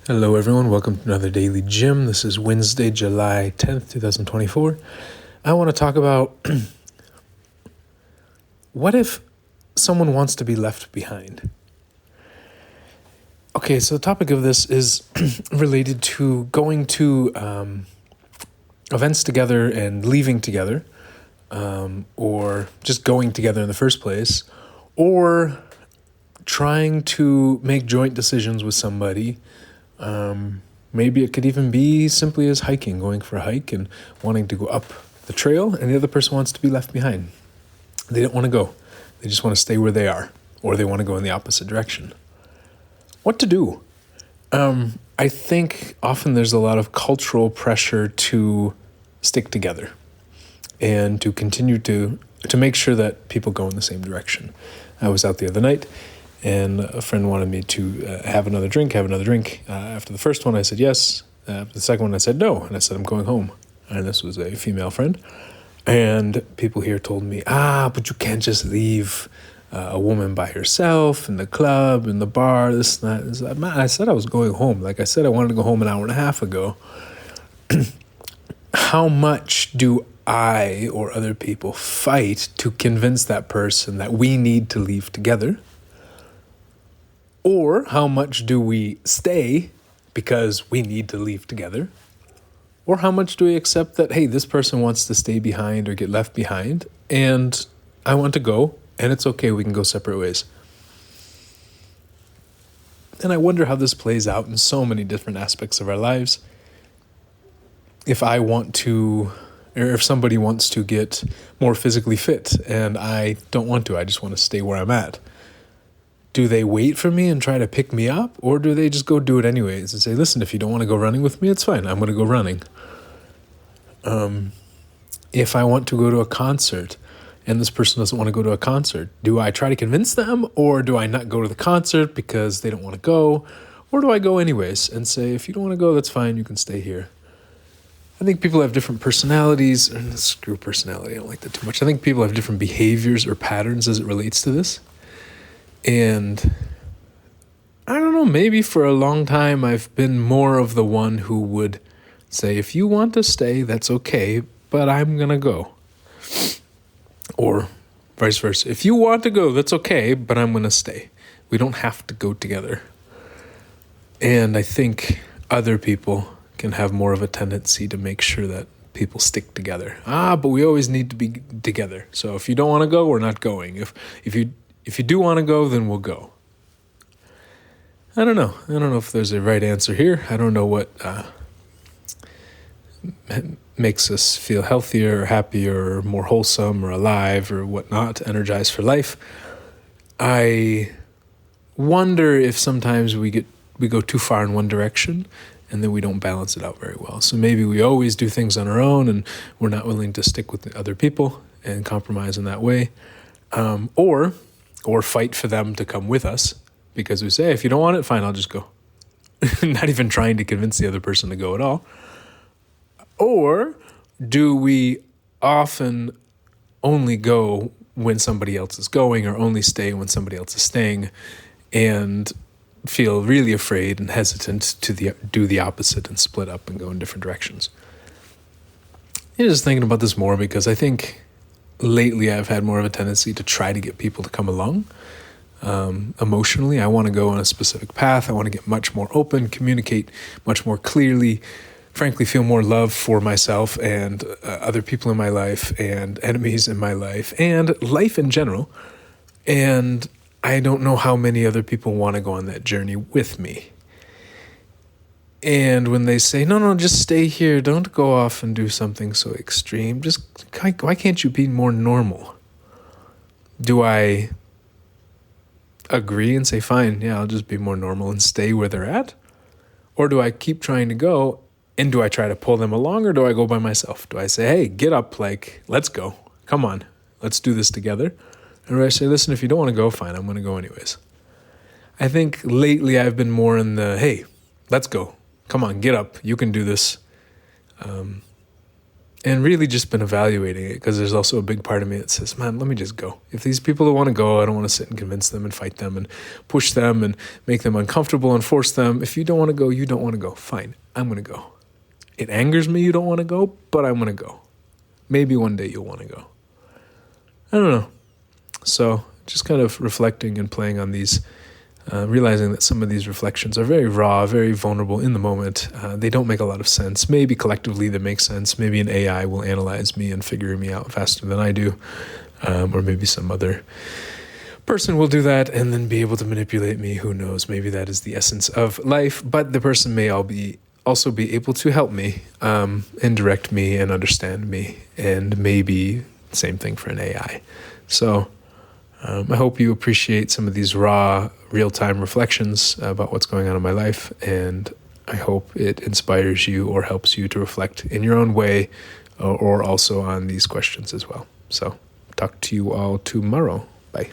Hello everyone, welcome to another Daily Gym. This is Wednesday, July 10th, 2024. I want to talk about what if someone wants to be left behind? Okay, so the topic of this is related to going to events together and leaving together, or just going together in the first place, or trying to make joint decisions with somebody. Maybe it could even be simply as hiking, going for a hike and wanting to go up the trail, and the other person wants to be left behind. They don't want to go. They just want to stay where they are, or they want to go in the opposite direction. What to do? I think often there's a lot of cultural pressure to stick together and to continue to make sure that people go in the same direction. I was out the other night, and a friend wanted me to have another drink. After the first one, I said yes. After the second one, I said no. And I said, I'm going home. And this was a female friend. And people here told me, but you can't just leave a woman by herself in the club, in the bar, this and that. I said I was going home. Like I said, I wanted to go home an hour and a half ago. How much do I or other people fight to convince that person that we need to leave together? Or how much do we stay because we need to leave together? Or how much do we accept that, hey, this person wants to stay behind or get left behind, and I want to go, and it's okay, we can go separate ways. And I wonder how this plays out in so many different aspects of our lives. If somebody wants to get more physically fit, and I don't want to, I just want to stay where I'm at. Do they wait for me and try to pick me up, or do they just go do it anyways and say, listen, if you don't want to go running with me, it's fine. I'm going to go running. If I want to go to a concert and this person doesn't want to go to a concert, do I try to convince them, or do I not go to the concert because they don't want to go? Or do I go anyways and say, if you don't want to go, that's fine. You can stay here. I think people have different personalities. Screw personality. I don't like that too much. I think people have different behaviors or patterns as it relates to this. And I don't know, maybe for a long time I've been more of the one who would say, if you want to stay, that's okay, but I'm going to go. Or vice versa. If you want to go, that's okay, but I'm going to stay. We don't have to go together. And I think other people can have more of a tendency to make sure that people stick together. But we always need to be together. So if you don't want to go, we're not going. If you do want to go, then we'll go. I don't know. I don't know if there's a right answer here. I don't know what makes us feel healthier or happier or more wholesome or alive or whatnot, energized for life. I wonder if sometimes we go too far in one direction and then we don't balance it out very well. So maybe we always do things on our own and we're not willing to stick with the other people and compromise in that way. Or fight for them to come with us because we say, if you don't want it, fine, I'll just go. Not even trying to convince the other person to go at all. Or do we often only go when somebody else is going, or only stay when somebody else is staying, and feel really afraid and hesitant to do the opposite and split up and go in different directions? I'm just thinking about this more because I think lately I've had more of a tendency to try to get people to come along. Emotionally, I want to go on a specific path. I want to get much more open, communicate much more clearly, frankly, feel more love for myself and other people in my life and enemies in my life and life in general. And I don't know how many other people want to go on that journey with me. And when they say, no, just stay here, don't go off and do something so extreme, why can't you be more normal? Do I agree and say, fine, yeah, I'll just be more normal and stay where they're at? Or do I keep trying to go, and do I try to pull them along, or do I go by myself? Do I say, hey, get up, let's go, come on, let's do this together? Or do I say, listen, if you don't want to go, fine, I'm going to go anyways? I think lately I've been more in the, hey, let's go. Come on, get up. You can do this. And really just been evaluating it, because there's also a big part of me that says, man, let me just go. If these people don't want to go, I don't want to sit and convince them and fight them and push them and make them uncomfortable and force them. If you don't want to go, you don't want to go. Fine, I'm going to go. It angers me you don't want to go, but I'm going to go. Maybe one day you'll want to go. I don't know. So just kind of reflecting and playing on these, realizing that some of these reflections are very raw, very vulnerable in the moment. They don't make a lot of sense. Maybe collectively they make sense. Maybe an AI will analyze me and figure me out faster than I do. Or maybe some other person will do that and then be able to manipulate me. Who knows? Maybe that is the essence of life. But the person may also be able to help me and direct me and understand me. And maybe same thing for an AI. So I hope you appreciate some of these raw, real-time reflections about what's going on in my life, and I hope it inspires you or helps you to reflect in your own way or also on these questions as well. So talk to you all tomorrow. Bye.